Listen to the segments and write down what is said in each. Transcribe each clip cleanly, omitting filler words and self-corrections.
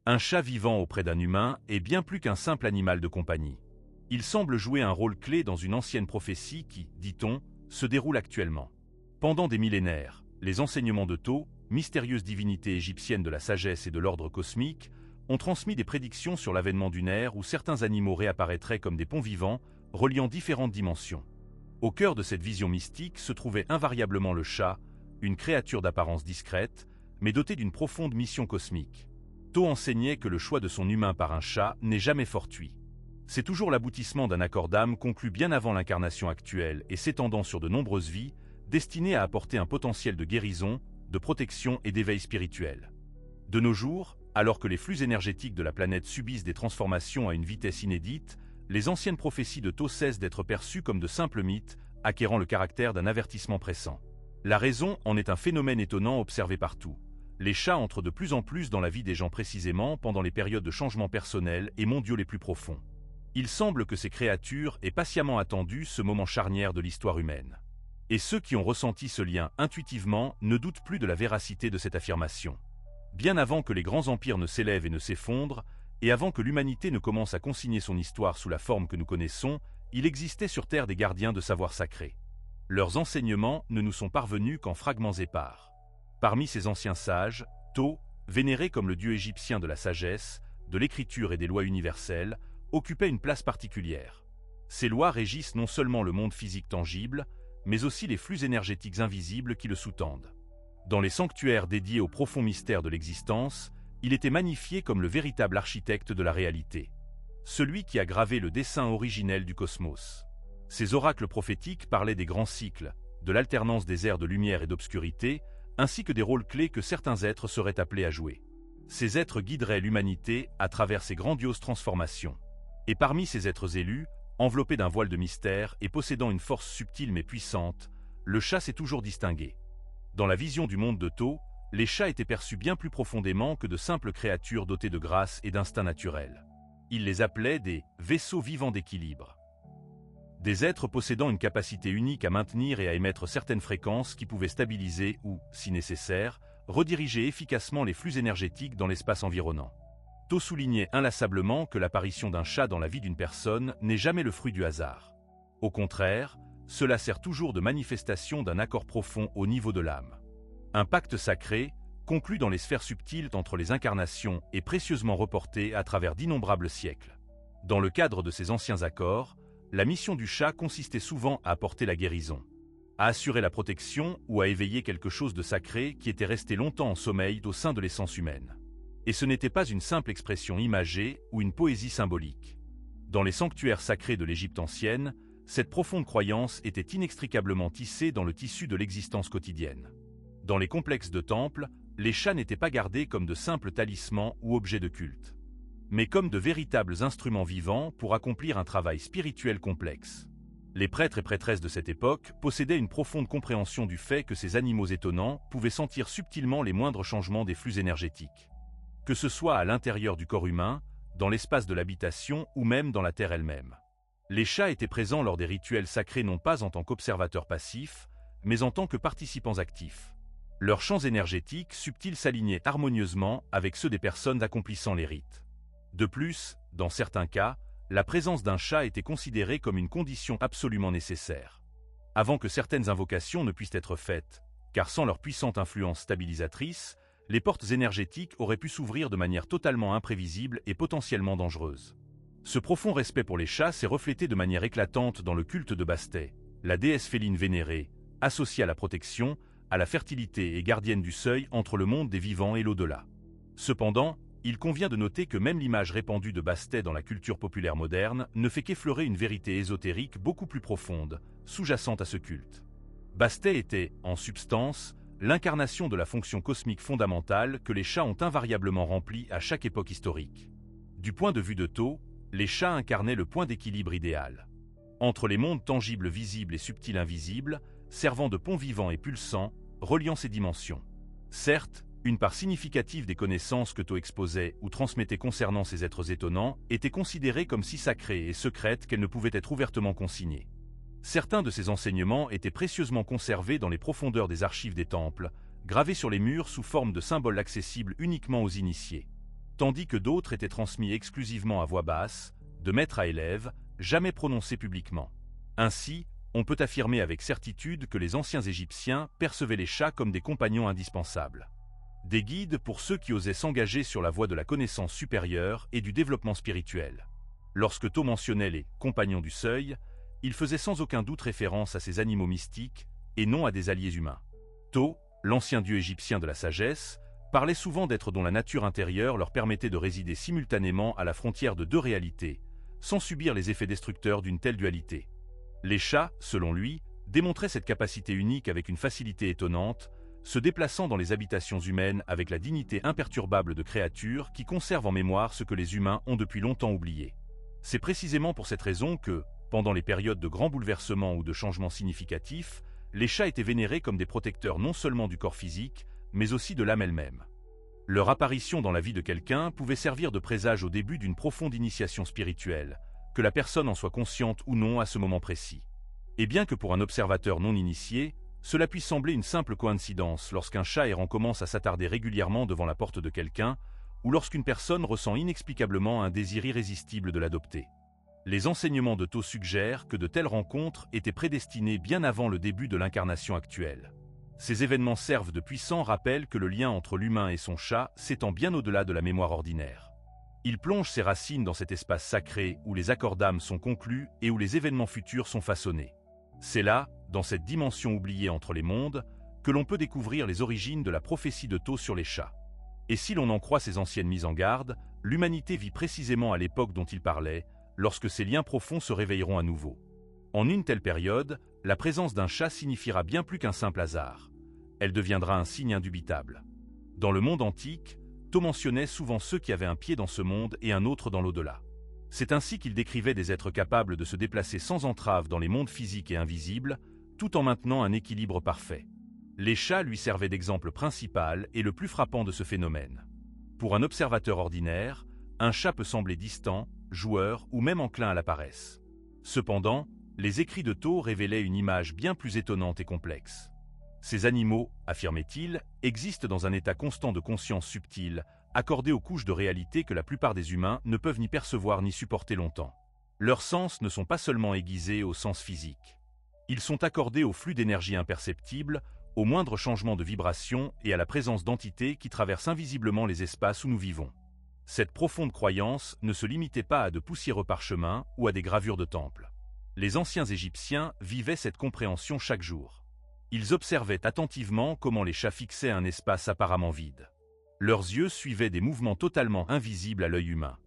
Un chat vivant auprès d'un humain est bien plus qu'un simple animal de compagnie. Il semble jouer un rôle clé dans une ancienne prophétie qui, dit-on, se déroule actuellement. Pendant des millénaires, les enseignements de Thoth, mystérieuse divinité égyptienne de la sagesse et de l'ordre cosmique, ont transmis des prédictions sur l'avènement d'une ère où certains animaux réapparaîtraient comme des ponts vivants, reliant différentes dimensions. Au cœur de cette vision mystique se trouvait invariablement le chat, une créature d'apparence discrète, mais dotée d'une profonde mission cosmique. Thoth enseignait que le choix de son humain par un chat n'est jamais fortuit. C'est toujours l'aboutissement d'un accord d'âme conclu bien avant l'incarnation actuelle et s'étendant sur de nombreuses vies, destiné à apporter un potentiel de guérison, de protection et d'éveil spirituel. De nos jours, alors que les flux énergétiques de la planète subissent des transformations à une vitesse inédite, les anciennes prophéties de Thoth cessent d'être perçues comme de simples mythes, acquérant le caractère d'un avertissement pressant. La raison en est un phénomène étonnant observé partout. Les chats entrent de plus en plus dans la vie des gens précisément pendant les périodes de changements personnels et mondiaux les plus profonds. Il semble que ces créatures aient patiemment attendu ce moment charnière de l'histoire humaine. Et ceux qui ont ressenti ce lien intuitivement ne doutent plus de la véracité de cette affirmation. Bien avant que les grands empires ne s'élèvent et ne s'effondrent, et avant que l'humanité ne commence à consigner son histoire sous la forme que nous connaissons, il existait sur Terre des gardiens de savoir sacré. Leurs enseignements ne nous sont parvenus qu'en fragments épars. Parmi ces anciens sages, Thoth, vénéré comme le dieu égyptien de la sagesse, de l'écriture et des lois universelles, occupait une place particulière. Ces lois régissent non seulement le monde physique tangible, mais aussi les flux énergétiques invisibles qui le sous-tendent. Dans les sanctuaires dédiés au profond mystère de l'existence, il était magnifié comme le véritable architecte de la réalité. Celui qui a gravé le dessin originel du cosmos. Ces oracles prophétiques parlaient des grands cycles, de l'alternance des ères de lumière et d'obscurité, ainsi que des rôles clés que certains êtres seraient appelés à jouer. Ces êtres guideraient l'humanité à travers ces grandioses transformations. Et parmi ces êtres élus, enveloppés d'un voile de mystère et possédant une force subtile mais puissante, le chat s'est toujours distingué. Dans la vision du monde de Thoth, les chats étaient perçus bien plus profondément que de simples créatures dotées de grâce et d'instincts naturels. Il les appelait des « vaisseaux vivants d'équilibre ». Des êtres possédant une capacité unique à maintenir et à émettre certaines fréquences qui pouvaient stabiliser ou, si nécessaire, rediriger efficacement les flux énergétiques dans l'espace environnant. Thoth soulignait inlassablement que l'apparition d'un chat dans la vie d'une personne n'est jamais le fruit du hasard. Au contraire, cela sert toujours de manifestation d'un accord profond au niveau de l'âme. Un pacte sacré, conclu dans les sphères subtiles entre les incarnations et précieusement reporté à travers d'innombrables siècles. Dans le cadre de ces anciens accords, la mission du chat consistait souvent à apporter la guérison, à assurer la protection ou à éveiller quelque chose de sacré qui était resté longtemps en sommeil au sein de l'essence humaine. Et ce n'était pas une simple expression imagée ou une poésie symbolique. Dans les sanctuaires sacrés de l'Égypte ancienne, cette profonde croyance était inextricablement tissée dans le tissu de l'existence quotidienne. Dans les complexes de temples, les chats n'étaient pas gardés comme de simples talismans ou objets de culte, mais comme de véritables instruments vivants pour accomplir un travail spirituel complexe. Les prêtres et prêtresses de cette époque possédaient une profonde compréhension du fait que ces animaux étonnants pouvaient sentir subtilement les moindres changements des flux énergétiques. Que ce soit à l'intérieur du corps humain, dans l'espace de l'habitation ou même dans la terre elle-même. Les chats étaient présents lors des rituels sacrés non pas en tant qu'observateurs passifs, mais en tant que participants actifs. Leurs champs énergétiques subtils s'alignaient harmonieusement avec ceux des personnes accomplissant les rites. De plus, dans certains cas, la présence d'un chat était considérée comme une condition absolument nécessaire. Avant que certaines invocations ne puissent être faites, car sans leur puissante influence stabilisatrice, les portes énergétiques auraient pu s'ouvrir de manière totalement imprévisible et potentiellement dangereuse. Ce profond respect pour les chats s'est reflété de manière éclatante dans le culte de Bastet, la déesse féline vénérée, associée à la protection, à la fertilité et gardienne du seuil entre le monde des vivants et l'au-delà. Cependant, il convient de noter que même l'image répandue de Bastet dans la culture populaire moderne ne fait qu'effleurer une vérité ésotérique beaucoup plus profonde, sous-jacente à ce culte. Bastet était, en substance, l'incarnation de la fonction cosmique fondamentale que les chats ont invariablement remplie à chaque époque historique. Du point de vue de Thoth, les chats incarnaient le point d'équilibre idéal. Entre les mondes tangibles visibles et subtils invisibles, servant de pont vivant et pulsant, reliant ces dimensions. Certes, une part significative des connaissances que Thoth exposait ou transmettait concernant ces êtres étonnants était considérée comme si sacrée et secrète qu'elle ne pouvait être ouvertement consignée. Certains de ces enseignements étaient précieusement conservés dans les profondeurs des archives des temples, gravés sur les murs sous forme de symboles accessibles uniquement aux initiés. tandis que d'autres étaient transmis exclusivement à voix basse, de maître à élève, jamais prononcés publiquement. Ainsi, on peut affirmer avec certitude que les anciens Égyptiens percevaient les chats comme des compagnons indispensables. Des guides pour ceux qui osaient s'engager sur la voie de la connaissance supérieure et du développement spirituel. Lorsque Tho mentionnait les « compagnons du seuil », il faisait sans aucun doute référence à ces animaux mystiques et non à des alliés humains. Tho, l'ancien dieu égyptien de la sagesse, parlait souvent d'êtres dont la nature intérieure leur permettait de résider simultanément à la frontière de deux réalités, sans subir les effets destructeurs d'une telle dualité. Les chats, selon lui, démontraient cette capacité unique avec une facilité étonnante, se déplaçant dans les habitations humaines avec la dignité imperturbable de créatures qui conservent en mémoire ce que les humains ont depuis longtemps oublié. C'est précisément pour cette raison que, pendant les périodes de grands bouleversements ou de changements significatifs, les chats étaient vénérés comme des protecteurs non seulement du corps physique, mais aussi de l'âme elle-même. Leur apparition dans la vie de quelqu'un pouvait servir de présage au début d'une profonde initiation spirituelle, que la personne en soit consciente ou non à ce moment précis. Et bien que pour un observateur non initié, cela puisse sembler une simple coïncidence lorsqu'un chat errant commence à s'attarder régulièrement devant la porte de quelqu'un, ou lorsqu'une personne ressent inexplicablement un désir irrésistible de l'adopter. Les enseignements de Tho suggèrent que de telles rencontres étaient prédestinées bien avant le début de l'incarnation actuelle. Ces événements servent de puissants rappels que le lien entre l'humain et son chat s'étend bien au-delà de la mémoire ordinaire. Il plonge ses racines dans cet espace sacré où les accords d'âme sont conclus et où les événements futurs sont façonnés. C'est là, dans cette dimension oubliée entre les mondes, que l'on peut découvrir les origines de la prophétie de Tho sur les chats. Et si l'on en croit ses anciennes mises en garde, l'humanité vit précisément à l'époque dont il parlait, lorsque ces liens profonds se réveilleront à nouveau. En une telle période, la présence d'un chat signifiera bien plus qu'un simple hasard. Elle deviendra un signe indubitable. Dans le monde antique, Tho mentionnait souvent ceux qui avaient un pied dans ce monde et un autre dans l'au-delà. C'est ainsi qu'il décrivait des êtres capables de se déplacer sans entrave dans les mondes physiques et invisibles, tout en maintenant un équilibre parfait. Les chats lui servaient d'exemple principal et le plus frappant de ce phénomène. Pour un observateur ordinaire, un chat peut sembler distant, joueur ou même enclin à la paresse. Cependant, les écrits de Tho révélaient une image bien plus étonnante et complexe. Ces animaux, affirmait-il, existent dans un état constant de conscience subtile, accordé aux couches de réalité que la plupart des humains ne peuvent ni percevoir ni supporter longtemps. Leurs sens ne sont pas seulement aiguisés au sens physique. Ils sont accordés au flux d'énergie imperceptible, au moindre changement de vibration et à la présence d'entités qui traversent invisiblement les espaces où nous vivons. Cette profonde croyance ne se limitait pas à de poussiéreux parchemins ou à des gravures de temples. Les anciens Égyptiens vivaient cette compréhension chaque jour. Ils observaient attentivement comment les chats fixaient un espace apparemment vide. Leurs yeux suivaient des mouvements totalement invisibles à l'œil humain.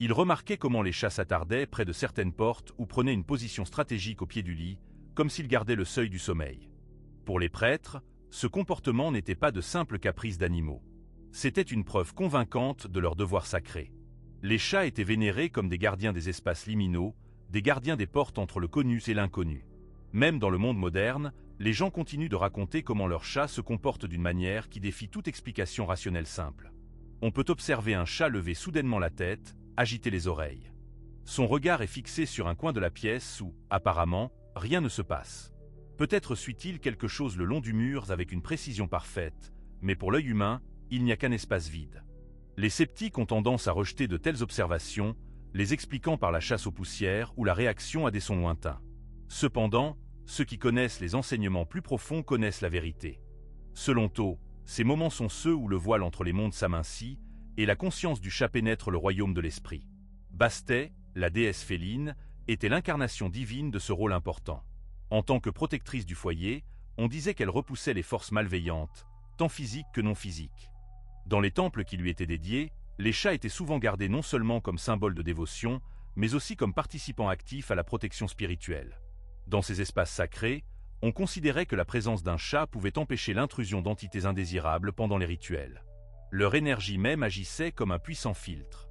Ils remarquaient comment les chats s'attardaient près de certaines portes ou prenaient une position stratégique au pied du lit, comme s'ils gardaient le seuil du sommeil. Pour les prêtres, ce comportement n'était pas de simples caprices d'animaux. C'était une preuve convaincante de leur devoir sacré. Les chats étaient vénérés comme des gardiens des espaces liminaux, des gardiens des portes entre le connu et l'inconnu. Même dans le monde moderne, les gens continuent de raconter comment leur chat se comporte d'une manière qui défie toute explication rationnelle simple. On peut observer un chat lever soudainement la tête, agiter les oreilles. Son regard est fixé sur un coin de la pièce où, apparemment, rien ne se passe. Peut-être suit-il quelque chose le long du mur avec une précision parfaite, mais pour l'œil humain, il n'y a qu'un espace vide. Les sceptiques ont tendance à rejeter de telles observations, les expliquant par la chasse aux poussières ou la réaction à des sons lointains. Cependant, ceux qui connaissent les enseignements plus profonds connaissent la vérité. Selon Tho, ces moments sont ceux où le voile entre les mondes s'amincit et la conscience du chat pénètre le royaume de l'esprit. Bastet, la déesse féline, était l'incarnation divine de ce rôle important. En tant que protectrice du foyer, on disait qu'elle repoussait les forces malveillantes, tant physiques que non physiques. Dans les temples qui lui étaient dédiés, les chats étaient souvent gardés non seulement comme symbole de dévotion, mais aussi comme participants actifs à la protection spirituelle. Dans ces espaces sacrés, on considérait que la présence d'un chat pouvait empêcher l'intrusion d'entités indésirables pendant les rituels. Leur énergie même agissait comme un puissant filtre,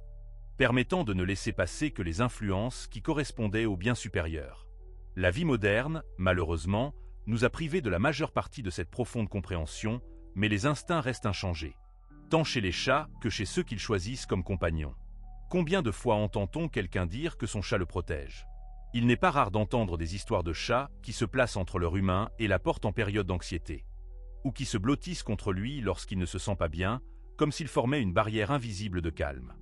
permettant de ne laisser passer que les influences qui correspondaient au bien supérieur. La vie moderne, malheureusement, nous a privés de la majeure partie de cette profonde compréhension, mais les instincts restent inchangés, tant chez les chats que chez ceux qu'ils choisissent comme compagnons. Combien de fois entend-on quelqu'un dire que son chat le protège ? Il n'est pas rare d'entendre des histoires de chats qui se placent entre leur humain et la porte en période d'anxiété, ou qui se blottissent contre lui lorsqu'il ne se sent pas bien, comme s'ils formaient une barrière invisible de calme.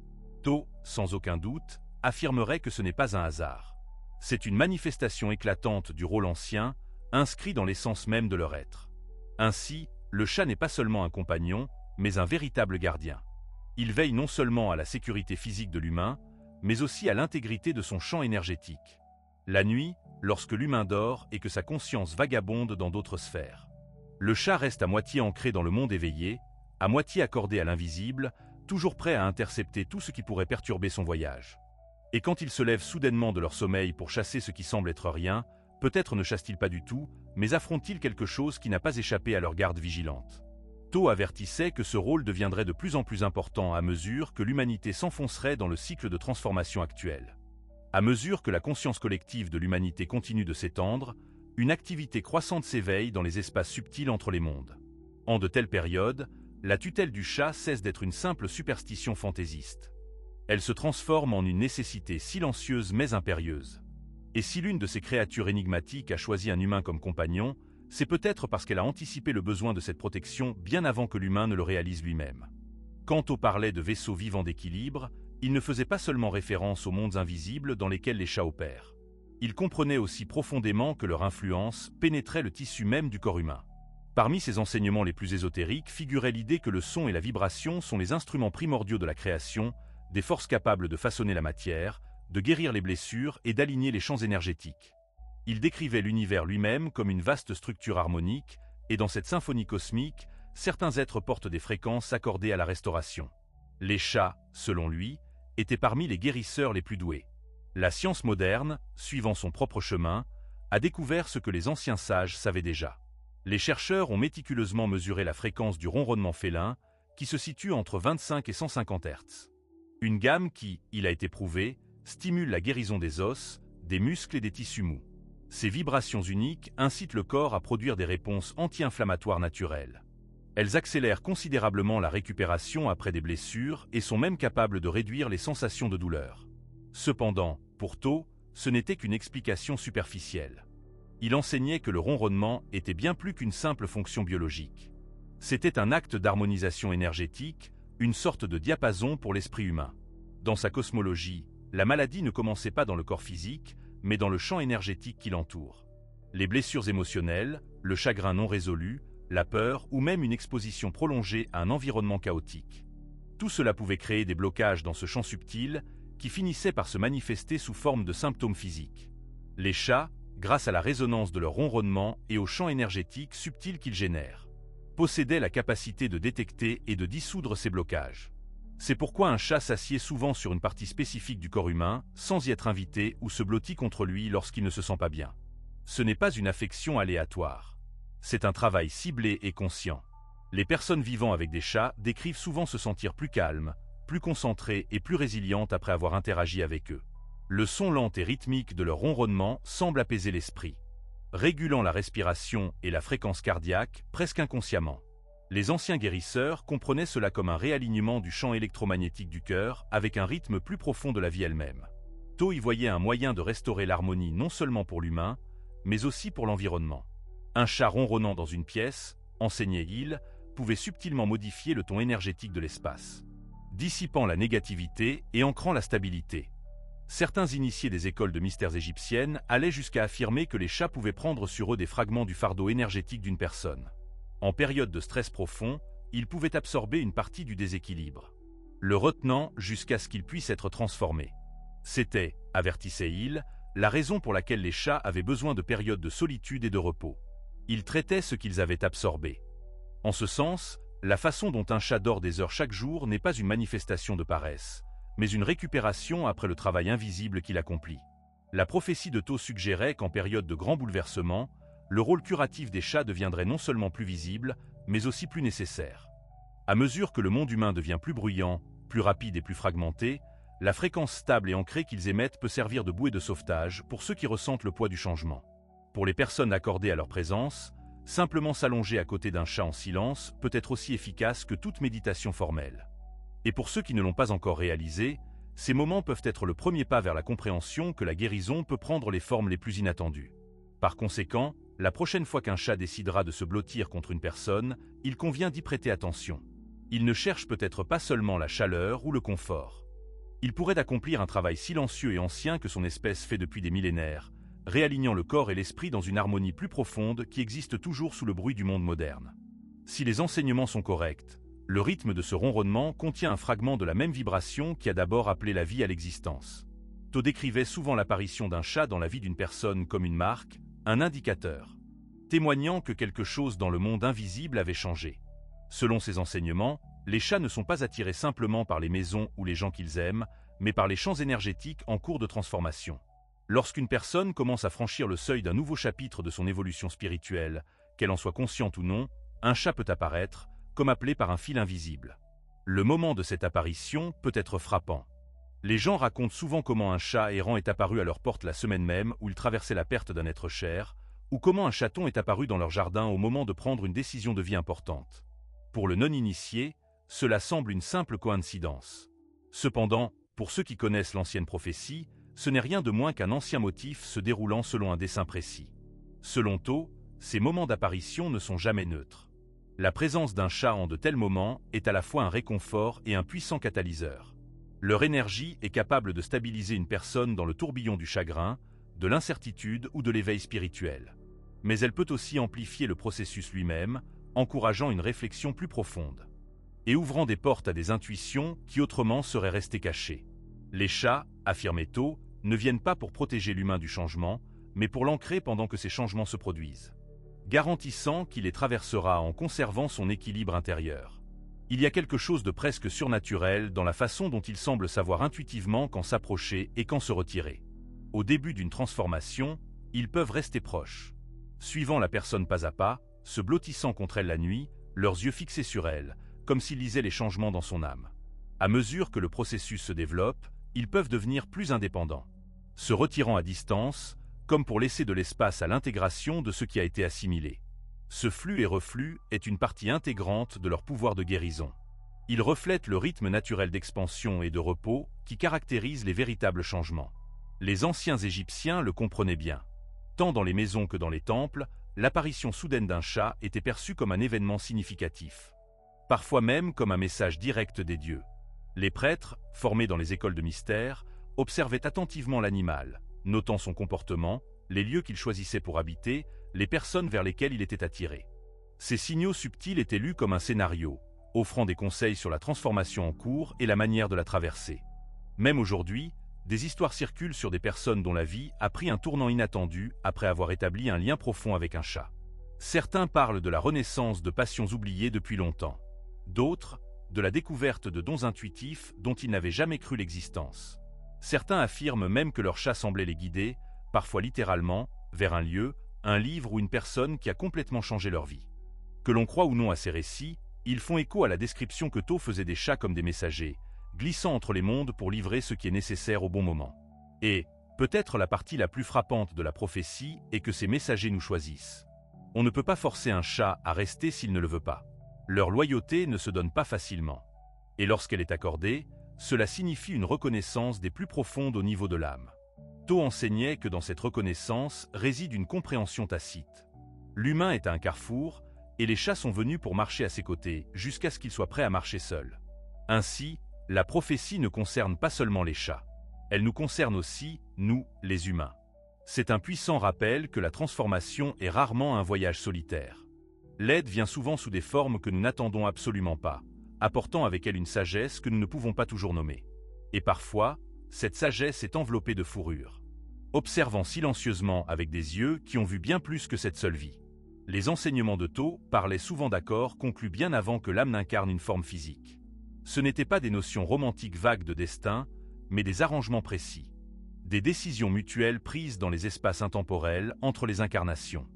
To, sans aucun doute, affirmerait que ce n'est pas un hasard. C'est une manifestation éclatante du rôle ancien, inscrit dans l'essence même de leur être. Ainsi, le chat n'est pas seulement un compagnon, mais un véritable gardien. Il veille non seulement à la sécurité physique de l'humain, mais aussi à l'intégrité de son champ énergétique. La nuit, lorsque l'humain dort et que sa conscience vagabonde dans d'autres sphères. Le chat reste à moitié ancré dans le monde éveillé, à moitié accordé à l'invisible, toujours prêt à intercepter tout ce qui pourrait perturber son voyage. Et quand ils se lèvent soudainement de leur sommeil pour chasser ce qui semble être rien, peut-être ne chassent-ils pas du tout, mais affrontent-ils quelque chose qui n'a pas échappé à leur garde vigilante. To avertissait que ce rôle deviendrait de plus en plus important à mesure que l'humanité s'enfoncerait dans le cycle de transformation actuel. À mesure que la conscience collective de l'humanité continue de s'étendre, une activité croissante s'éveille dans les espaces subtils entre les mondes. En de telles périodes, la tutelle du chat cesse d'être une simple superstition fantaisiste. Elle se transforme en une nécessité silencieuse mais impérieuse. Et si l'une de ces créatures énigmatiques a choisi un humain comme compagnon, c'est peut-être parce qu'elle a anticipé le besoin de cette protection bien avant que l'humain ne le réalise lui-même. Quand on parlait de vaisseaux vivants d'équilibre, il ne faisait pas seulement référence aux mondes invisibles dans lesquels les chats opèrent. Il comprenait aussi profondément que leur influence pénétrait le tissu même du corps humain. Parmi ses enseignements les plus ésotériques figurait l'idée que le son et la vibration sont les instruments primordiaux de la création, des forces capables de façonner la matière, de guérir les blessures et d'aligner les champs énergétiques. Il décrivait l'univers lui-même comme une vaste structure harmonique, et dans cette symphonie cosmique, certains êtres portent des fréquences accordées à la restauration. Les chats, selon lui, étaient parmi les guérisseurs les plus doués. La science moderne, suivant son propre chemin, a découvert ce que les anciens sages savaient déjà. Les chercheurs ont méticuleusement mesuré la fréquence du ronronnement félin, qui se situe entre 25 et 150 Hz. Une gamme qui, il a été prouvé, stimule la guérison des os, des muscles et des tissus mous. Ces vibrations uniques incitent le corps à produire des réponses anti-inflammatoires naturelles. Elles accélèrent considérablement la récupération après des blessures et sont même capables de réduire les sensations de douleur. Cependant, pour To, ce n'était qu'une explication superficielle. Il enseignait que le ronronnement était bien plus qu'une simple fonction biologique. C'était un acte d'harmonisation énergétique, une sorte de diapason pour l'esprit humain. Dans sa cosmologie, la maladie ne commençait pas dans le corps physique, mais dans le champ énergétique qui l'entoure. Les blessures émotionnelles, le chagrin non résolu, la peur ou même une exposition prolongée à un environnement chaotique. Tout cela pouvait créer des blocages dans ce champ subtil qui finissaient par se manifester sous forme de symptômes physiques. Les chats, grâce à la résonance de leur ronronnement et au champ énergétique subtil qu'ils génèrent, possédaient la capacité de détecter et de dissoudre ces blocages. C'est pourquoi un chat s'assied souvent sur une partie spécifique du corps humain, sans y être invité ou se blottit contre lui lorsqu'il ne se sent pas bien. Ce n'est pas une affection aléatoire. C'est un travail ciblé et conscient. Les personnes vivant avec des chats décrivent souvent se sentir plus calmes, plus concentrées et plus résilientes après avoir interagi avec eux. Le son lent et rythmique de leur ronronnement semble apaiser l'esprit, régulant la respiration et la fréquence cardiaque presque inconsciemment. Les anciens guérisseurs comprenaient cela comme un réalignement du champ électromagnétique du cœur avec un rythme plus profond de la vie elle-même. To y voyait un moyen de restaurer l'harmonie non seulement pour l'humain, mais aussi pour l'environnement. Un chat ronronnant dans une pièce, enseignait-il, pouvait subtilement modifier le ton énergétique de l'espace, dissipant la négativité et ancrant la stabilité. Certains initiés des écoles de mystères égyptiennes allaient jusqu'à affirmer que les chats pouvaient prendre sur eux des fragments du fardeau énergétique d'une personne. En période de stress profond, ils pouvaient absorber une partie du déséquilibre, le retenant jusqu'à ce qu'il puisse être transformé. C'était, avertissait-il, la raison pour laquelle les chats avaient besoin de périodes de solitude et de repos. Ils traitaient ce qu'ils avaient absorbé. En ce sens, la façon dont un chat dort des heures chaque jour n'est pas une manifestation de paresse, mais une récupération après le travail invisible qu'il accomplit. La prophétie de To suggérait qu'en période de grands bouleversements, le rôle curatif des chats deviendrait non seulement plus visible, mais aussi plus nécessaire. À mesure que le monde humain devient plus bruyant, plus rapide et plus fragmenté, la fréquence stable et ancrée qu'ils émettent peut servir de bouée de sauvetage pour ceux qui ressentent le poids du changement. Pour les personnes accordées à leur présence, simplement s'allonger à côté d'un chat en silence peut être aussi efficace que toute méditation formelle. Et pour ceux qui ne l'ont pas encore réalisé, ces moments peuvent être le premier pas vers la compréhension que la guérison peut prendre les formes les plus inattendues. Par conséquent, la prochaine fois qu'un chat décidera de se blottir contre une personne, il convient d'y prêter attention. Il ne cherche peut-être pas seulement la chaleur ou le confort. Il pourrait accomplir un travail silencieux et ancien que son espèce fait depuis des millénaires, réalignant le corps et l'esprit dans une harmonie plus profonde qui existe toujours sous le bruit du monde moderne. Si les enseignements sont corrects, le rythme de ce ronronnement contient un fragment de la même vibration qui a d'abord appelé la vie à l'existence. To décrivait souvent l'apparition d'un chat dans la vie d'une personne comme une marque, un indicateur, témoignant que quelque chose dans le monde invisible avait changé. Selon ses enseignements, les chats ne sont pas attirés simplement par les maisons ou les gens qu'ils aiment, mais par les champs énergétiques en cours de transformation. Lorsqu'une personne commence à franchir le seuil d'un nouveau chapitre de son évolution spirituelle, qu'elle en soit consciente ou non, un chat peut apparaître, comme appelé par un fil invisible. Le moment de cette apparition peut être frappant. Les gens racontent souvent comment un chat errant est apparu à leur porte la semaine même où ils traversaient la perte d'un être cher, ou comment un chaton est apparu dans leur jardin au moment de prendre une décision de vie importante. Pour le non-initié, cela semble une simple coïncidence. Cependant, pour ceux qui connaissent l'ancienne prophétie, ce n'est rien de moins qu'un ancien motif se déroulant selon un dessein précis. Selon To, ces moments d'apparition ne sont jamais neutres. La présence d'un chat en de tels moments est à la fois un réconfort et un puissant catalyseur. Leur énergie est capable de stabiliser une personne dans le tourbillon du chagrin, de l'incertitude ou de l'éveil spirituel. Mais elle peut aussi amplifier le processus lui-même, encourageant une réflexion plus profonde et ouvrant des portes à des intuitions qui autrement seraient restées cachées. Les chats, affirmait To, ne viennent pas pour protéger l'humain du changement, mais pour l'ancrer pendant que ces changements se produisent, garantissant qu'il les traversera en conservant son équilibre intérieur. Il y a quelque chose de presque surnaturel dans la façon dont ils semblent savoir intuitivement quand s'approcher et quand se retirer. Au début d'une transformation, ils peuvent rester proches, suivant la personne pas à pas, se blottissant contre elle la nuit, leurs yeux fixés sur elle, comme s'ils lisaient les changements dans son âme. À mesure que le processus se développe, ils peuvent devenir plus indépendants, se retirant à distance, comme pour laisser de l'espace à l'intégration de ce qui a été assimilé. Ce flux et reflux est une partie intégrante de leur pouvoir de guérison. Ils reflètent le rythme naturel d'expansion et de repos qui caractérise les véritables changements. Les anciens Égyptiens le comprenaient bien. Tant dans les maisons que dans les temples, l'apparition soudaine d'un chat était perçue comme un événement significatif, parfois même comme un message direct des dieux. Les prêtres, formés dans les écoles de mystère, observaient attentivement l'animal, notant son comportement, les lieux qu'il choisissait pour habiter, les personnes vers lesquelles il était attiré. Ces signaux subtils étaient lus comme un scénario, offrant des conseils sur la transformation en cours et la manière de la traverser. Même aujourd'hui, des histoires circulent sur des personnes dont la vie a pris un tournant inattendu après avoir établi un lien profond avec un chat. Certains parlent de la renaissance de passions oubliées depuis longtemps. D'autres, de la découverte de dons intuitifs dont ils n'avaient jamais cru l'existence. Certains affirment même que leur chat semblait les guider, parfois littéralement, vers un lieu, un livre ou une personne qui a complètement changé leur vie. Que l'on croit ou non à ces récits, ils font écho à la description que To faisait des chats comme des messagers, glissant entre les mondes pour livrer ce qui est nécessaire au bon moment. Et, peut-être la partie la plus frappante de la prophétie est que ces messagers nous choisissent. On ne peut pas forcer un chat à rester s'il ne le veut pas. Leur loyauté ne se donne pas facilement. Et lorsqu'elle est accordée, cela signifie une reconnaissance des plus profondes au niveau de l'âme. To enseignait que dans cette reconnaissance réside une compréhension tacite. L'humain est à un carrefour, et les chats sont venus pour marcher à ses côtés, jusqu'à ce qu'ils soient prêts à marcher seuls. Ainsi, la prophétie ne concerne pas seulement les chats. Elle nous concerne aussi, nous, les humains. C'est un puissant rappel que la transformation est rarement un voyage solitaire. L'aide vient souvent sous des formes que nous n'attendons absolument pas, apportant avec elle une sagesse que nous ne pouvons pas toujours nommer. Et parfois, cette sagesse est enveloppée de fourrure, observant silencieusement avec des yeux qui ont vu bien plus que cette seule vie. Les enseignements de To parlaient souvent d'accords conclus bien avant que l'âme n'incarne une forme physique. Ce n'étaient pas des notions romantiques vagues de destin, mais des arrangements précis. Des décisions mutuelles prises dans les espaces intemporels entre les incarnations.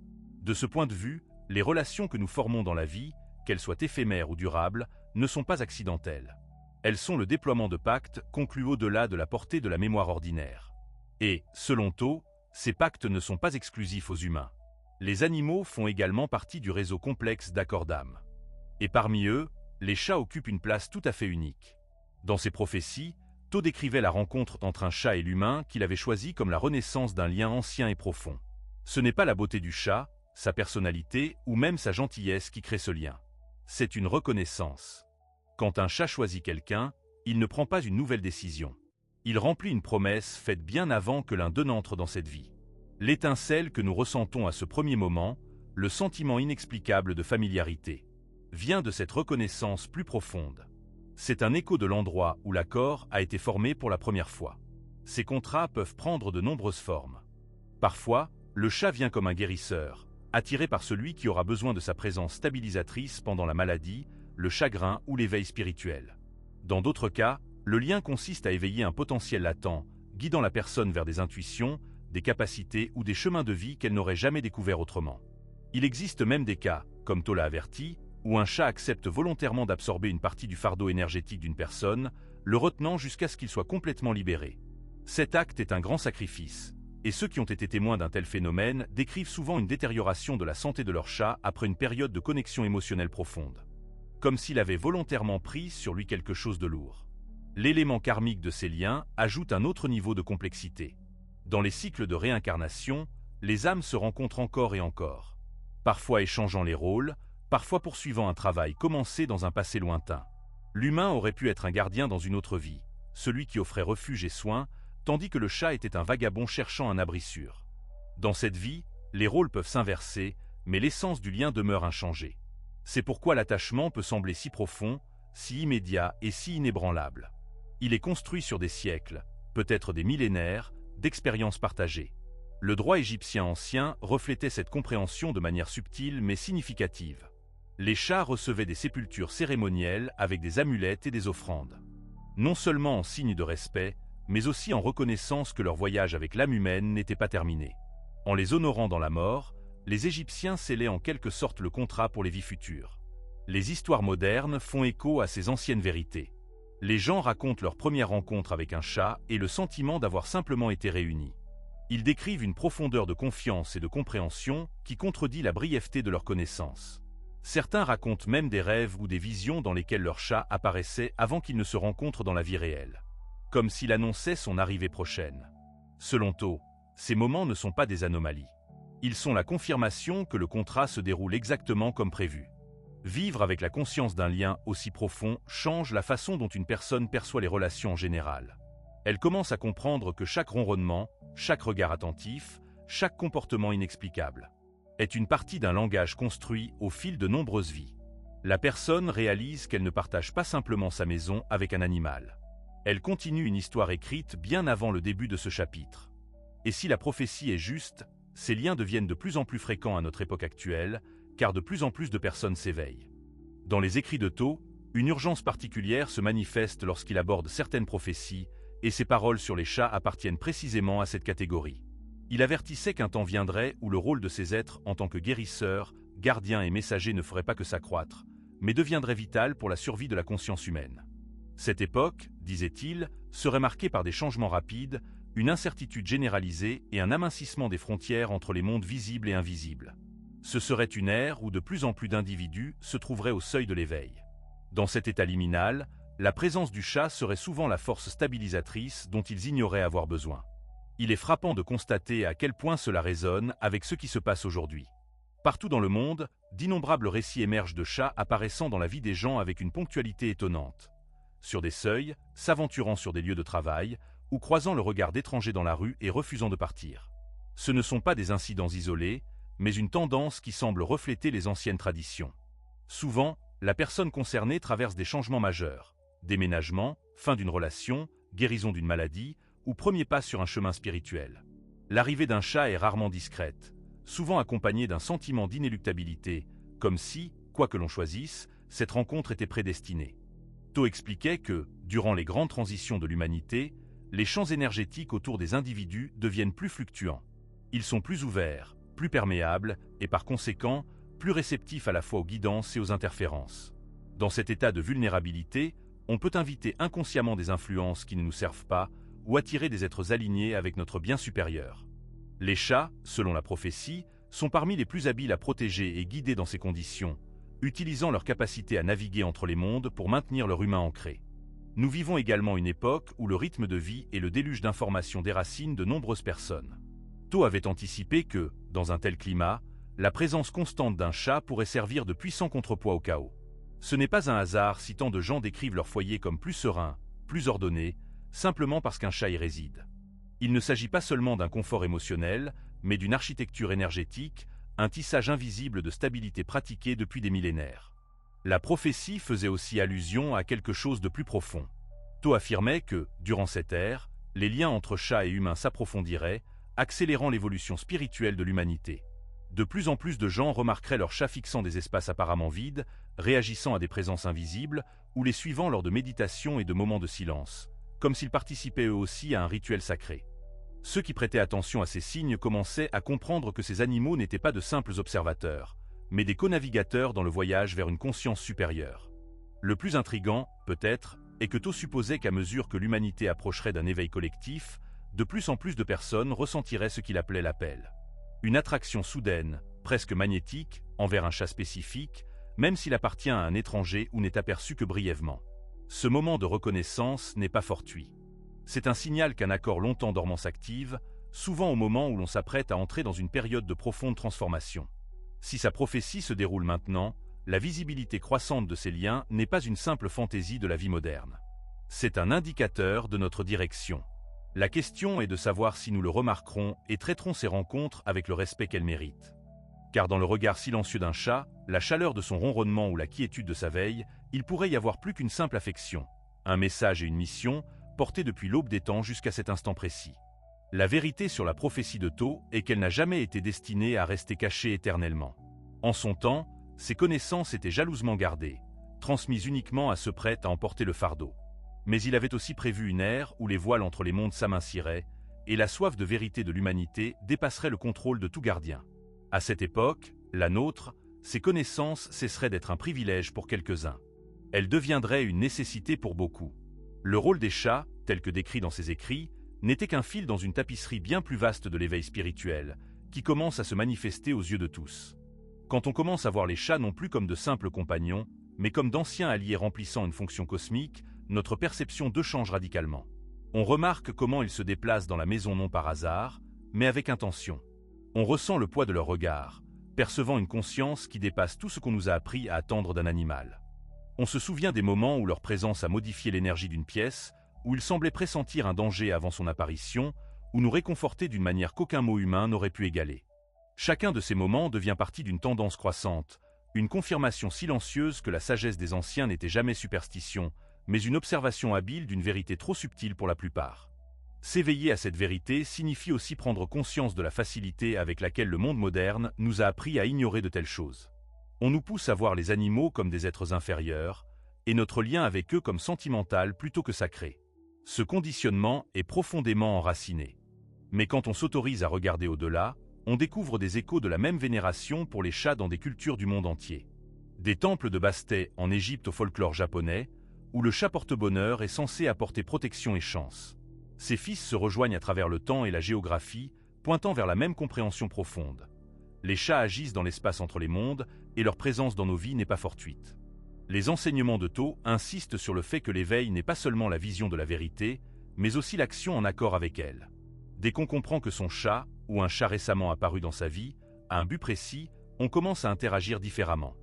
De ce point de vue, les relations que nous formons dans la vie, qu'elles soient éphémères ou durables, ne sont pas accidentelles. Elles sont le déploiement de pactes conclus au-delà de la portée de la mémoire ordinaire. Et, selon To, ces pactes ne sont pas exclusifs aux humains. Les animaux font également partie du réseau complexe d'accords d'âme. Et parmi eux, les chats occupent une place tout à fait unique. Dans ses prophéties, To décrivait la rencontre entre un chat et l'humain qu'il avait choisi comme la renaissance d'un lien ancien et profond. Ce n'est pas la beauté du chat, sa personnalité ou même sa gentillesse qui crée ce lien. C'est une reconnaissance. Quand un chat choisit quelqu'un, il ne prend pas une nouvelle décision. Il remplit une promesse faite bien avant que l'un d'eux n'entre dans cette vie. L'étincelle que nous ressentons à ce premier moment, le sentiment inexplicable de familiarité, vient de cette reconnaissance plus profonde. C'est un écho de l'endroit où l'accord a été formé pour la première fois. Ces contrats peuvent prendre de nombreuses formes. Parfois, le chat vient comme un guérisseur, attiré par celui qui aura besoin de sa présence stabilisatrice pendant la maladie, le chagrin ou l'éveil spirituel. Dans d'autres cas, le lien consiste à éveiller un potentiel latent, guidant la personne vers des intuitions, des capacités ou des chemins de vie qu'elle n'aurait jamais découverts autrement. Il existe même des cas, comme To l'a averti, où un chat accepte volontairement d'absorber une partie du fardeau énergétique d'une personne, le retenant jusqu'à ce qu'il soit complètement libéré. Cet acte est un grand sacrifice, et ceux qui ont été témoins d'un tel phénomène décrivent souvent une détérioration de la santé de leur chat après une période de connexion émotionnelle profonde. Comme s'il avait volontairement pris sur lui quelque chose de lourd. L'élément karmique de ces liens ajoute un autre niveau de complexité. Dans les cycles de réincarnation, les âmes se rencontrent encore et encore. Parfois échangeant les rôles, parfois poursuivant un travail commencé dans un passé lointain. L'humain aurait pu être un gardien dans une autre vie, celui qui offrait refuge et soins, tandis que le chat était un vagabond cherchant un abri sûr. Dans cette vie, les rôles peuvent s'inverser, mais l'essence du lien demeure inchangée. C'est pourquoi l'attachement peut sembler si profond, si immédiat et si inébranlable. Il est construit sur des siècles, peut-être des millénaires, d'expériences partagées. Le droit égyptien ancien reflétait cette compréhension de manière subtile mais significative. Les chats recevaient des sépultures cérémonielles avec des amulettes et des offrandes. Non seulement en signe de respect, mais aussi en reconnaissance que leur voyage avec l'âme humaine n'était pas terminé. En les honorant dans la mort, les Égyptiens scellaient en quelque sorte le contrat pour les vies futures. Les histoires modernes font écho à ces anciennes vérités. Les gens racontent leur première rencontre avec un chat et le sentiment d'avoir simplement été réunis. Ils décrivent une profondeur de confiance et de compréhension qui contredit la brièveté de leur connaissance. Certains racontent même des rêves ou des visions dans lesquels leur chat apparaissait avant qu'ils ne se rencontrent dans la vie réelle, comme s'il annonçait son arrivée prochaine. Selon To, ces moments ne sont pas des anomalies. Ils sont la confirmation que le contrat se déroule exactement comme prévu. Vivre avec la conscience d'un lien aussi profond change la façon dont une personne perçoit les relations en général. Elle commence à comprendre que chaque ronronnement, chaque regard attentif, chaque comportement inexplicable est une partie d'un langage construit au fil de nombreuses vies. La personne réalise qu'elle ne partage pas simplement sa maison avec un animal. Elle continue une histoire écrite bien avant le début de ce chapitre. Et si la prophétie est juste, ces liens deviennent de plus en plus fréquents à notre époque actuelle, car de plus en plus de personnes s'éveillent. Dans les écrits de To, une urgence particulière se manifeste lorsqu'il aborde certaines prophéties, et ses paroles sur les chats appartiennent précisément à cette catégorie. Il avertissait qu'un temps viendrait où le rôle de ces êtres en tant que guérisseurs, gardiens et messagers ne ferait pas que s'accroître, mais deviendrait vital pour la survie de la conscience humaine. Cette époque, disait-il, serait marquée par des changements rapides, une incertitude généralisée et un amincissement des frontières entre les mondes visibles et invisibles. Ce serait une ère où de plus en plus d'individus se trouveraient au seuil de l'éveil. Dans cet état liminal, la présence du chat serait souvent la force stabilisatrice dont ils ignoraient avoir besoin. Il est frappant de constater à quel point cela résonne avec ce qui se passe aujourd'hui. Partout dans le monde, d'innombrables récits émergent de chats apparaissant dans la vie des gens avec une ponctualité étonnante. Sur des seuils, s'aventurant sur des lieux de travail, ou croisant le regard d'étrangers dans la rue et refusant de partir. Ce ne sont pas des incidents isolés, mais une tendance qui semble refléter les anciennes traditions. Souvent, la personne concernée traverse des changements majeurs. Déménagement, fin d'une relation, guérison d'une maladie, ou premier pas sur un chemin spirituel. L'arrivée d'un chat est rarement discrète, souvent accompagnée d'un sentiment d'inéluctabilité, comme si, quoi que l'on choisisse, cette rencontre était prédestinée. To expliquait que, durant les grandes transitions de l'humanité, les champs énergétiques autour des individus deviennent plus fluctuants. Ils sont plus ouverts, plus perméables et par conséquent, plus réceptifs à la fois aux guidances et aux interférences. Dans cet état de vulnérabilité, on peut inviter inconsciemment des influences qui ne nous servent pas ou attirer des êtres alignés avec notre bien supérieur. Les chats, selon la prophétie, sont parmi les plus habiles à protéger et guider dans ces conditions, utilisant leur capacité à naviguer entre les mondes pour maintenir leur humain ancré. Nous vivons également une époque où le rythme de vie et le déluge d'informations déracinent de nombreuses personnes. To avait anticipé que, dans un tel climat, la présence constante d'un chat pourrait servir de puissant contrepoids au chaos. Ce n'est pas un hasard si tant de gens décrivent leur foyer comme plus serein, plus ordonné, simplement parce qu'un chat y réside. Il ne s'agit pas seulement d'un confort émotionnel, mais d'une architecture énergétique, un tissage invisible de stabilité pratiqué depuis des millénaires. La prophétie faisait aussi allusion à quelque chose de plus profond. Tho affirmait que, durant cette ère, les liens entre chats et humains s'approfondiraient, accélérant l'évolution spirituelle de l'humanité. De plus en plus de gens remarqueraient leurs chats fixant des espaces apparemment vides, réagissant à des présences invisibles, ou les suivant lors de méditations et de moments de silence, comme s'ils participaient eux aussi à un rituel sacré. Ceux qui prêtaient attention à ces signes commençaient à comprendre que ces animaux n'étaient pas de simples observateurs, mais des co-navigateurs dans le voyage vers une conscience supérieure. Le plus intrigant, peut-être, est que Tho supposait qu'à mesure que l'humanité approcherait d'un éveil collectif, de plus en plus de personnes ressentiraient ce qu'il appelait l'appel. Une attraction soudaine, presque magnétique, envers un chat spécifique, même s'il appartient à un étranger ou n'est aperçu que brièvement. Ce moment de reconnaissance n'est pas fortuit. C'est un signal qu'un accord longtemps dormant s'active, souvent au moment où l'on s'apprête à entrer dans une période de profonde transformation. Si sa prophétie se déroule maintenant, la visibilité croissante de ces liens n'est pas une simple fantaisie de la vie moderne. C'est un indicateur de notre direction. La question est de savoir si nous le remarquerons et traiterons ces rencontres avec le respect qu'elles méritent. Car dans le regard silencieux d'un chat, la chaleur de son ronronnement ou la quiétude de sa veille, il pourrait y avoir plus qu'une simple affection, un message et une mission, portés depuis l'aube des temps jusqu'à cet instant précis. La vérité sur la prophétie de Tho est qu'elle n'a jamais été destinée à rester cachée éternellement. En son temps, ses connaissances étaient jalousement gardées, transmises uniquement à ceux prêts à emporter le fardeau. Mais il avait aussi prévu une ère où les voiles entre les mondes s'aminciraient, et la soif de vérité de l'humanité dépasserait le contrôle de tout gardien. À cette époque, la nôtre, ces connaissances cesseraient d'être un privilège pour quelques-uns. Elles deviendraient une nécessité pour beaucoup. Le rôle des chats, tel que décrit dans ses écrits, n'était qu'un fil dans une tapisserie bien plus vaste de l'éveil spirituel, qui commence à se manifester aux yeux de tous. Quand on commence à voir les chats non plus comme de simples compagnons, mais comme d'anciens alliés remplissant une fonction cosmique, notre perception d'eux change radicalement. On remarque comment ils se déplacent dans la maison non par hasard, mais avec intention. On ressent le poids de leur regard, percevant une conscience qui dépasse tout ce qu'on nous a appris à attendre d'un animal. On se souvient des moments où leur présence a modifié l'énergie d'une pièce, où ils semblaient pressentir un danger avant son apparition, ou nous réconforter d'une manière qu'aucun mot humain n'aurait pu égaler. Chacun de ces moments devient partie d'une tendance croissante, une confirmation silencieuse que la sagesse des anciens n'était jamais superstition, mais une observation habile d'une vérité trop subtile pour la plupart. S'éveiller à cette vérité signifie aussi prendre conscience de la facilité avec laquelle le monde moderne nous a appris à ignorer de telles choses. On nous pousse à voir les animaux comme des êtres inférieurs, et notre lien avec eux comme sentimental plutôt que sacré. Ce conditionnement est profondément enraciné. Mais quand on s'autorise à regarder au-delà, on découvre des échos de la même vénération pour les chats dans des cultures du monde entier. Des temples de Bastet en Égypte au folklore japonais, où le chat porte-bonheur est censé apporter protection et chance. Ces fils se rejoignent à travers le temps et la géographie, pointant vers la même compréhension profonde. Les chats agissent dans l'espace entre les mondes, et leur présence dans nos vies n'est pas fortuite. Les enseignements de Tho insistent sur le fait que l'éveil n'est pas seulement la vision de la vérité, mais aussi l'action en accord avec elle. Dès qu'on comprend que son chat, ou un chat récemment apparu dans sa vie, a un but précis, on commence à interagir différemment.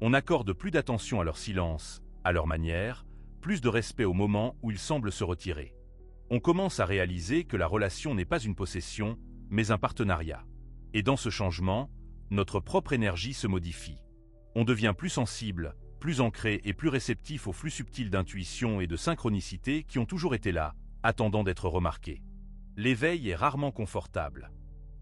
On accorde plus d'attention à leur silence, à leur manière, plus de respect au moment où ils semblent se retirer. On commence à réaliser que la relation n'est pas une possession, mais un partenariat. Et dans ce changement, notre propre énergie se modifie. On devient plus sensible, plus ancré et plus réceptif aux flux subtils d'intuition et de synchronicité qui ont toujours été là, attendant d'être remarqués. L'éveil est rarement confortable.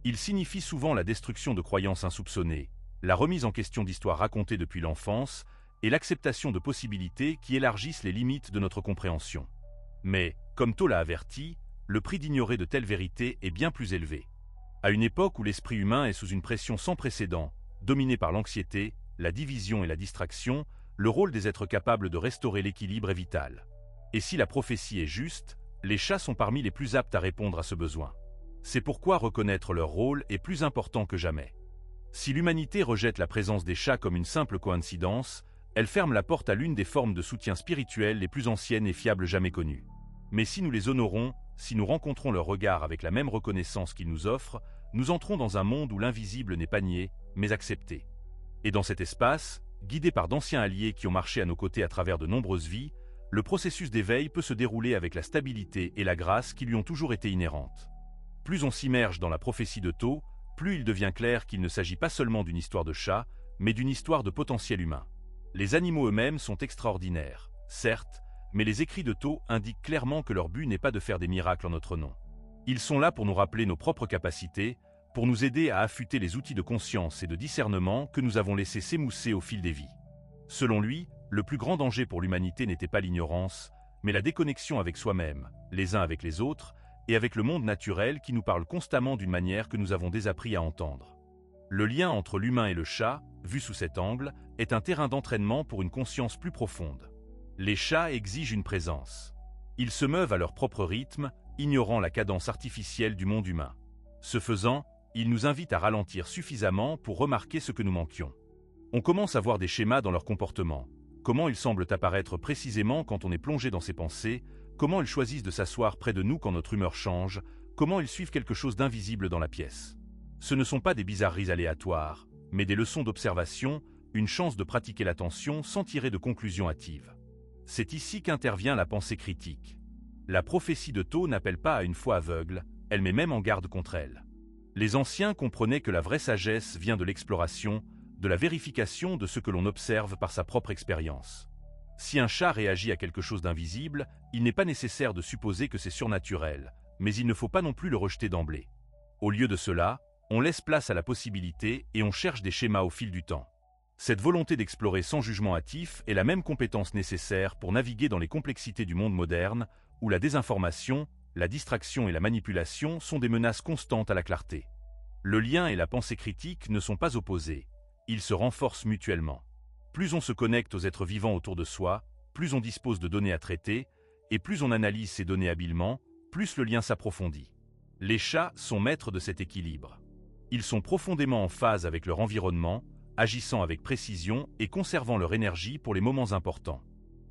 Il signifie souvent la destruction de croyances insoupçonnées, la remise en question d'histoires racontées depuis l'enfance et l'acceptation de possibilités qui élargissent les limites de notre compréhension. Mais, comme Tho l'a averti, le prix d'ignorer de telles vérités est bien plus élevé. À une époque où l'esprit humain est sous une pression sans précédent, dominé par l'anxiété, la division et la distraction, le rôle des êtres capables de restaurer l'équilibre est vital. Et si la prophétie est juste, les chats sont parmi les plus aptes à répondre à ce besoin. C'est pourquoi reconnaître leur rôle est plus important que jamais. Si l'humanité rejette la présence des chats comme une simple coïncidence, elle ferme la porte à l'une des formes de soutien spirituel les plus anciennes et fiables jamais connues. Mais si nous les honorons, si nous rencontrons leur regard avec la même reconnaissance qu'ils nous offrent, nous entrons dans un monde où l'invisible n'est pas nié, mais accepté. Et dans cet espace, Guidé par d'anciens alliés qui ont marché à nos côtés à travers de nombreuses vies, le processus d'éveil peut se dérouler avec la stabilité et la grâce qui lui ont toujours été inhérentes. Plus on s'immerge dans la prophétie de Thoth, plus il devient clair qu'il ne s'agit pas seulement d'une histoire de chat, mais d'une histoire de potentiel humain. Les animaux eux-mêmes sont extraordinaires, certes, mais les écrits de Thoth indiquent clairement que leur but n'est pas de faire des miracles en notre nom. Ils sont là pour nous rappeler nos propres capacités, pour nous aider à affûter les outils de conscience et de discernement que nous avons laissés s'émousser au fil des vies. Selon lui, le plus grand danger pour l'humanité n'était pas l'ignorance, mais la déconnexion avec soi-même, les uns avec les autres, et avec le monde naturel qui nous parle constamment d'une manière que nous avons désappris à entendre. Le lien entre l'humain et le chat, vu sous cet angle, est un terrain d'entraînement pour une conscience plus profonde. Les chats exigent une présence. Ils se meuvent à leur propre rythme, ignorant la cadence artificielle du monde humain. Ce faisant, ils nous invitent à ralentir suffisamment pour remarquer ce que nous manquions. On commence à voir des schémas dans leur comportement. Comment ils semblent apparaître précisément quand on est plongé dans ses pensées, comment ils choisissent de s'asseoir près de nous quand notre humeur change, comment ils suivent quelque chose d'invisible dans la pièce. Ce ne sont pas des bizarreries aléatoires, mais des leçons d'observation, une chance de pratiquer l'attention sans tirer de conclusions hâtives. C'est ici qu'intervient la pensée critique. La prophétie de Thoth n'appelle pas à une foi aveugle, elle met même en garde contre elle. Les anciens comprenaient que la vraie sagesse vient de l'exploration, de la vérification de ce que l'on observe par sa propre expérience. Si un chat réagit à quelque chose d'invisible, il n'est pas nécessaire de supposer que c'est surnaturel, mais il ne faut pas non plus le rejeter d'emblée. Au lieu de cela, on laisse place à la possibilité et on cherche des schémas au fil du temps. Cette volonté d'explorer sans jugement hâtif est la même compétence nécessaire pour naviguer dans les complexités du monde moderne, où la désinformation, la distraction et la manipulation sont des menaces constantes à la clarté. Le lien et la pensée critique ne sont pas opposés, ils se renforcent mutuellement. Plus on se connecte aux êtres vivants autour de soi, plus on dispose de données à traiter, et plus on analyse ces données habilement, plus le lien s'approfondit. Les chats sont maîtres de cet équilibre. Ils sont profondément en phase avec leur environnement, agissant avec précision et conservant leur énergie pour les moments importants.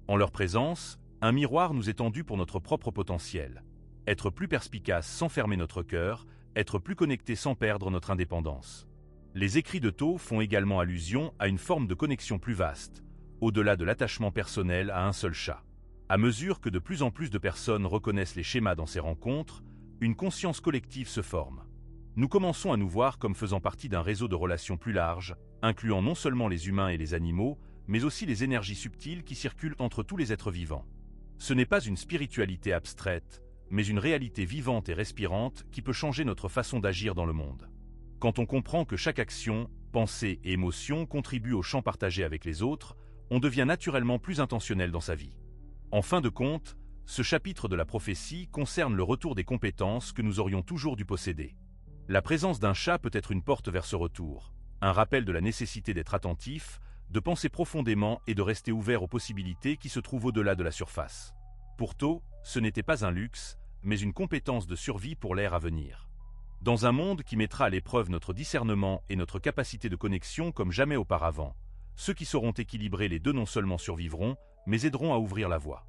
En leur présence, un miroir nous est tendu pour notre propre potentiel. Être plus perspicace sans fermer notre cœur, être plus connecté sans perdre notre indépendance. Les écrits de Thoth font également allusion à une forme de connexion plus vaste, au-delà de l'attachement personnel à un seul chat. À mesure que de plus en plus de personnes reconnaissent les schémas dans ces rencontres, une conscience collective se forme. Nous commençons à nous voir comme faisant partie d'un réseau de relations plus large, incluant non seulement les humains et les animaux, mais aussi les énergies subtiles qui circulent entre tous les êtres vivants. Ce n'est pas une spiritualité abstraite, mais une réalité vivante et respirante qui peut changer notre façon d'agir dans le monde. Quand on comprend que chaque action, pensée et émotion contribue au champ partagé avec les autres, on devient naturellement plus intentionnel dans sa vie. En fin de compte, ce chapitre de la prophétie concerne le retour des compétences que nous aurions toujours dû posséder. La présence d'un chat peut être une porte vers ce retour, un rappel de la nécessité d'être attentif, de penser profondément et de rester ouvert aux possibilités qui se trouvent au-delà de la surface. Pour Thoth, ce n'était pas un luxe, mais une compétence de survie pour l'ère à venir. Dans un monde qui mettra à l'épreuve notre discernement et notre capacité de connexion comme jamais auparavant, ceux qui sauront équilibrer les deux non seulement survivront, mais aideront à ouvrir la voie.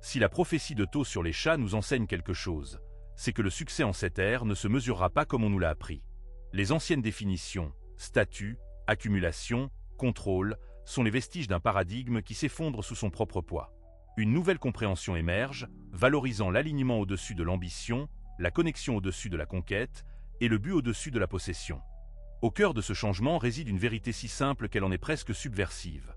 Si la prophétie de Thoth sur les chats nous enseigne quelque chose, c'est que le succès en cette ère ne se mesurera pas comme on nous l'a appris. Les anciennes définitions, statut, accumulation, contrôle, sont les vestiges d'un paradigme qui s'effondre sous son propre poids. Une nouvelle compréhension émerge, valorisant l'alignement au-dessus de l'ambition, la connexion au-dessus de la conquête et le but au-dessus de la possession. Au cœur de ce changement réside une vérité si simple qu'elle en est presque subversive.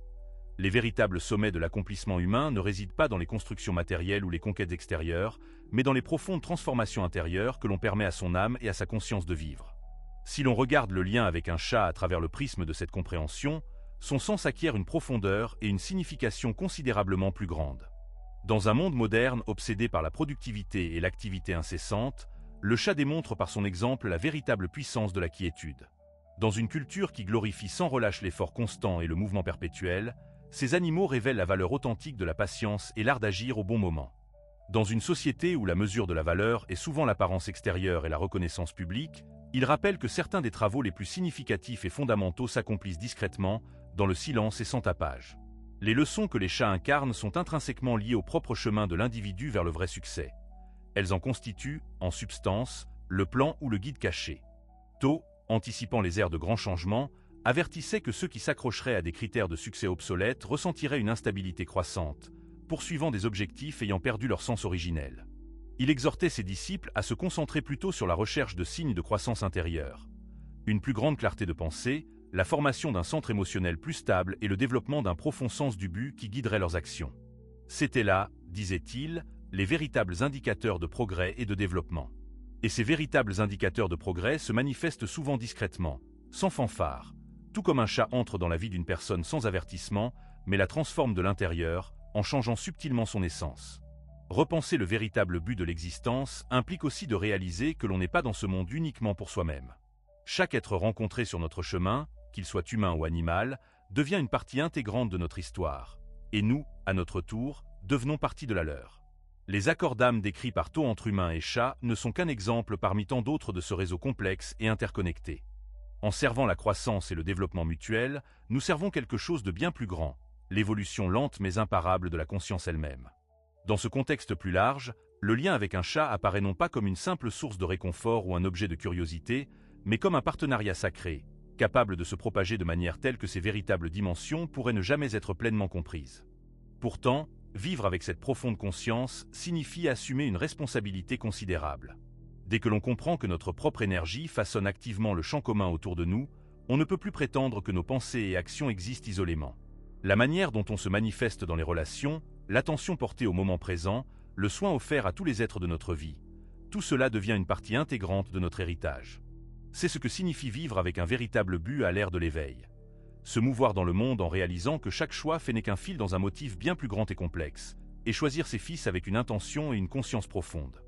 Les véritables sommets de l'accomplissement humain ne résident pas dans les constructions matérielles ou les conquêtes extérieures, mais dans les profondes transformations intérieures que l'on permet à son âme et à sa conscience de vivre. Si l'on regarde le lien avec un chat à travers le prisme de cette compréhension, son sens acquiert une profondeur et une signification considérablement plus grandes. Dans un monde moderne obsédé par la productivité et l'activité incessante, le chat démontre par son exemple la véritable puissance de la quiétude. Dans une culture qui glorifie sans relâche l'effort constant et le mouvement perpétuel, ces animaux révèlent la valeur authentique de la patience et l'art d'agir au bon moment. Dans une société où la mesure de la valeur est souvent l'apparence extérieure et la reconnaissance publique, il rappelle que certains des travaux les plus significatifs et fondamentaux s'accomplissent discrètement, dans le silence et sans tapage. Les leçons que les chats incarnent sont intrinsèquement liées au propre chemin de l'individu vers le vrai succès. Elles en constituent, en substance, le plan ou le guide caché. Thoth, anticipant les ères de grands changements, avertissait que ceux qui s'accrocheraient à des critères de succès obsolètes ressentiraient une instabilité croissante, poursuivant des objectifs ayant perdu leur sens originel. Il exhortait ses disciples à se concentrer plutôt sur la recherche de signes de croissance intérieure, une plus grande clarté de pensée, la formation d'un centre émotionnel plus stable et le développement d'un profond sens du but qui guiderait leurs actions. C'étaient là, disait-il, les véritables indicateurs de progrès et de développement. Et ces véritables indicateurs de progrès se manifestent souvent discrètement, sans fanfare, tout comme un chat entre dans la vie d'une personne sans avertissement, mais la transforme de l'intérieur, en changeant subtilement son essence. Repenser le véritable but de l'existence implique aussi de réaliser que l'on n'est pas dans ce monde uniquement pour soi-même. Chaque être rencontré sur notre chemin, qu'il soit humain ou animal, devient une partie intégrante de notre histoire. Et nous, à notre tour, devenons partie de la leur. Les accords d'âme décrits par Tao entre humains et chats ne sont qu'un exemple parmi tant d'autres de ce réseau complexe et interconnecté. En servant la croissance et le développement mutuel, nous servons quelque chose de bien plus grand, l'évolution lente mais imparable de la conscience elle-même. Dans ce contexte plus large, le lien avec un chat apparaît non pas comme une simple source de réconfort ou un objet de curiosité, mais comme un partenariat sacré, capable de se propager de manière telle que ses véritables dimensions pourraient ne jamais être pleinement comprises. Pourtant, vivre avec cette profonde conscience signifie assumer une responsabilité considérable. Dès que l'on comprend que notre propre énergie façonne activement le champ commun autour de nous, on ne peut plus prétendre que nos pensées et actions existent isolément. La manière dont on se manifeste dans les relations, l'attention portée au moment présent, le soin offert à tous les êtres de notre vie, tout cela devient une partie intégrante de notre héritage. C'est ce que signifie vivre avec un véritable but à l'ère de l'éveil. Se mouvoir dans le monde en réalisant que chaque choix fait n'est qu'un fil dans un motif bien plus grand et complexe, et choisir ses fils avec une intention et une conscience profonde.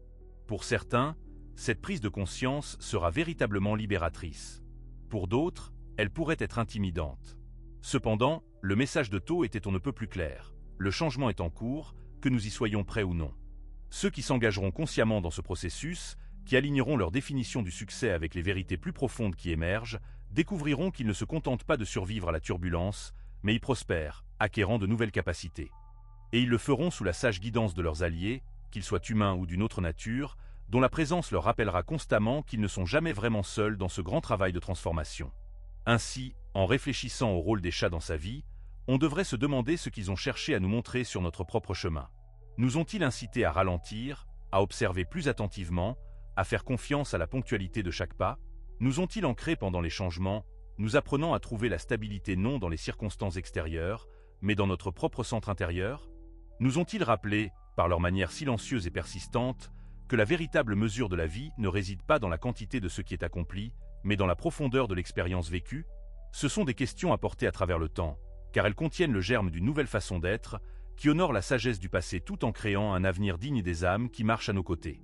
Pour certains, cette prise de conscience sera véritablement libératrice. Pour d'autres, elle pourrait être intimidante. Cependant, le message de Tao était on ne peut plus clair. Le changement est en cours, que nous y soyons prêts ou non. Ceux qui s'engageront consciemment dans ce processus, qui aligneront leur définition du succès avec les vérités plus profondes qui émergent, découvriront qu'ils ne se contentent pas de survivre à la turbulence, mais y prospèrent, acquérant de nouvelles capacités. Et ils le feront sous la sage guidance de leurs alliés, qu'ils soient humains ou d'une autre nature, dont la présence leur rappellera constamment qu'ils ne sont jamais vraiment seuls dans ce grand travail de transformation. Ainsi, en réfléchissant au rôle des chats dans sa vie, on devrait se demander ce qu'ils ont cherché à nous montrer sur notre propre chemin. Nous ont-ils incités à ralentir, à observer plus attentivement, à faire confiance à la ponctualité de chaque pas? Nous ont-ils ancrés pendant les changements, nous apprenant à trouver la stabilité non dans les circonstances extérieures, mais dans notre propre centre intérieur? Nous ont-ils rappelé, par leur manière silencieuse et persistante, que la véritable mesure de la vie ne réside pas dans la quantité de ce qui est accompli, mais dans la profondeur de l'expérience vécue? Ce sont des questions à porter à travers le temps, car elles contiennent le germe d'une nouvelle façon d'être, qui honore la sagesse du passé tout en créant un avenir digne des âmes qui marchent à nos côtés.